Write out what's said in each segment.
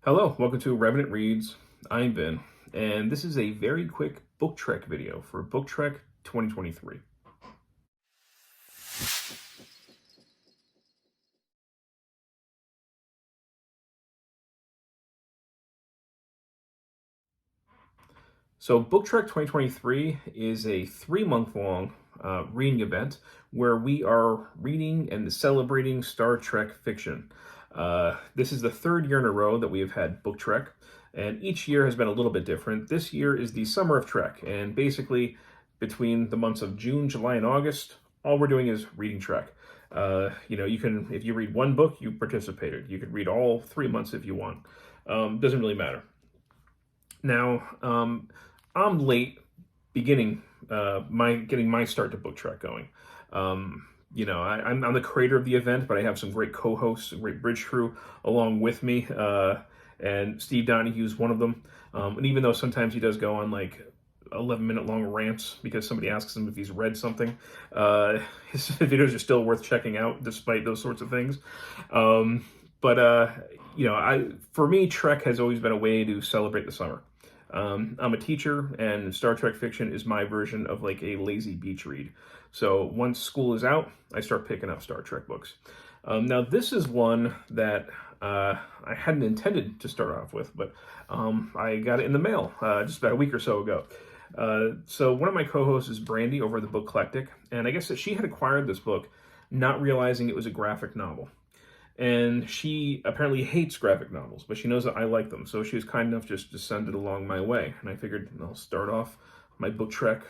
Hello, welcome to Revenant Reads. I'm Brin, and this is a very quick book trek video for Book Trek 2023. So Book Trek 2023 is a 3-month-long reading event where we are reading and celebrating Star Trek fiction. This is the third year in a row that we have had Book Trek, and each year has been a little bit different. This year is the Summer of Trek, and basically between the months of June, July, and August, all we're doing is reading Trek. You can, if you read one book, you participated. You could read all 3 months if you want. Doesn't really matter. Now, I'm late beginning getting my start to Book Trek going. I'm the creator of the event, but I have some great co-hosts, a great bridge crew along with me, and Steve Donahue is one of them. And even though sometimes he does go on like 11-minute long rants because somebody asks him if he's read something, his videos are still worth checking out despite those sorts of things. For me, Trek has always been a way to celebrate the summer. I'm a teacher, and Star Trek fiction is my version of like a lazy beach read. So once school is out, I start picking up Star Trek books. Now, this is one that I hadn't intended to start off with, but I got it in the mail just about a week or so ago. So one of my co-hosts is Brandy over at the Book Eclectic, and I guess that she had acquired this book not realizing it was a graphic novel. And she apparently hates graphic novels, but she knows that I like them. So she was kind enough just to send it along my way. And I figured I'll start off my Book Trek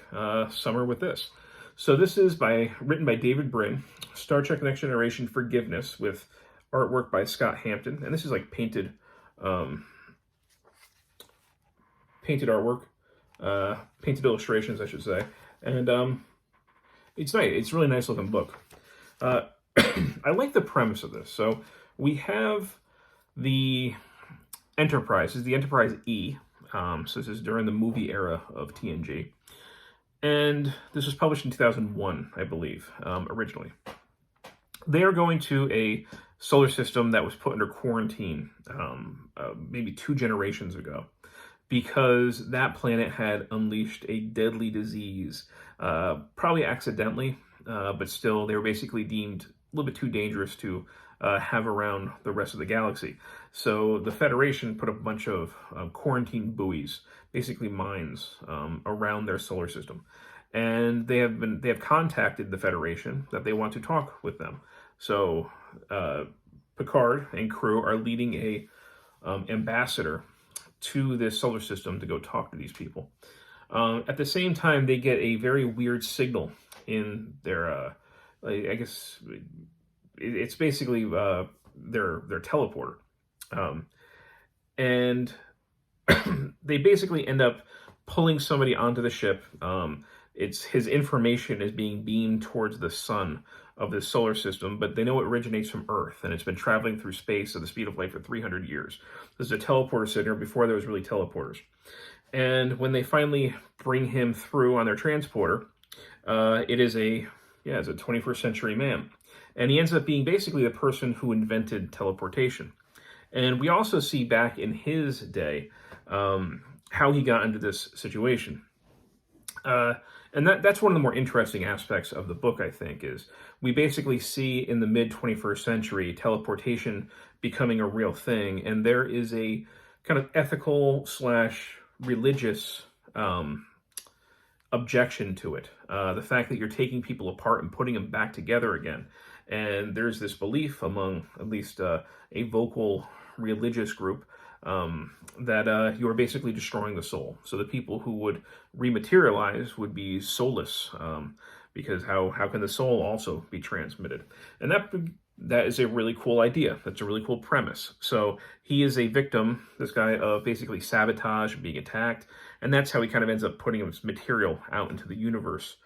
summer with this. So this is written by David Brin, Star Trek Next Generation Forgiveness, with artwork by Scott Hampton. And this is like painted artwork, painted illustrations, I should say. And it's nice. It's a really nice looking book. I like the premise of this. So we have the Enterprise. This is the Enterprise E. So this is during the movie era of TNG. And this was published in 2001, I believe, originally. They are going to a solar system that was put under quarantine maybe 2 generations ago, because that planet had unleashed a deadly disease, probably accidentally, but still they were basically deemed a little bit too dangerous to have around the rest of the galaxy. So the Federation put a bunch of quarantine buoys, basically mines, around their solar system. And they have contacted the Federation that they want to talk with them. So Picard and crew are leading a ambassador to this solar system to go talk to these people. At the same time, they get a very weird signal in their I guess it's basically their teleporter, and they basically end up pulling somebody onto the ship. It's his information is being beamed towards the sun of this solar system, but they know it originates from Earth, and it's been traveling through space at the speed of light for 300 years. There's a teleporter sitting there before there was really teleporters. And when they finally bring him through on their transporter, it is a 21st century man. And he ends up being basically the person who invented teleportation. And we also see back in his day how he got into this situation. And that's one of the more interesting aspects of the book, I think, is we basically see in the mid-21st century teleportation becoming a real thing. And there is a kind of ethical / religious objection to it. The fact that you're taking people apart and putting them back together again. And there's this belief among at least a vocal religious group that you are basically destroying the soul. So the people who would rematerialize would be soulless, because how can the soul also be transmitted? And that is a really cool idea. That's a really cool premise. So he is a victim, this guy, of basically sabotage and being attacked. And that's how he kind of ends up putting his material out into the universe.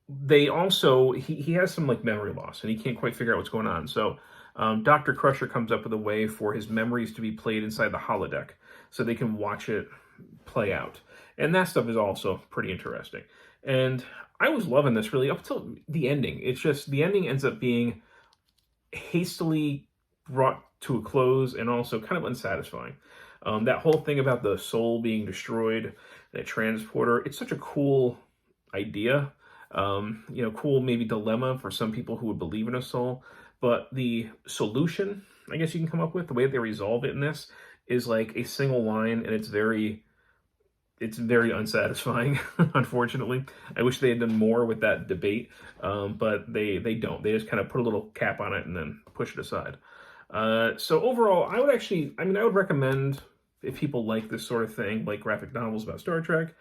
They also, he has some like memory loss, and he can't quite figure out what's going on. So Dr. Crusher comes up with a way for his memories to be played inside the holodeck so they can watch it play out. And that stuff is also pretty interesting. And I was loving this really up till the ending. It's just the ending ends up being hastily brought to a close and also kind of unsatisfying. That whole thing about the soul being destroyed in a transporter, it's such a cool idea. Cool maybe dilemma for some people who would believe in a soul. But the solution, I guess you can come up with, the way that they resolve it in this is like a single line, and it's very unsatisfying, unfortunately. I wish they had done more with that debate, but they don't. They just kind of put a little cap on it and then push it aside. So overall, I would recommend, if people like this sort of thing, like graphic novels about Star Trek,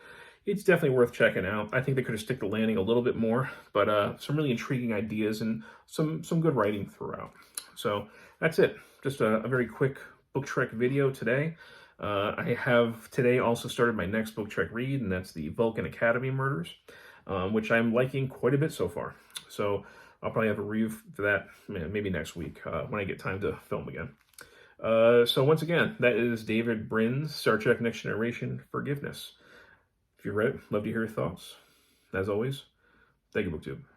it's definitely worth checking out. I think they could have stuck the landing a little bit more, but some really intriguing ideas and some good writing throughout. So that's it. Just a very quick book trek video today. I have today also started my next book trek read, and that's the Vulcan Academy Murders, which I'm liking quite a bit so far. So I'll probably have a review for that maybe next week when I get time to film again. So once again, that is David Brin's Star Trek Next Generation Forgiveness. If you read it, love to hear your thoughts. As always, thank you, BookTube.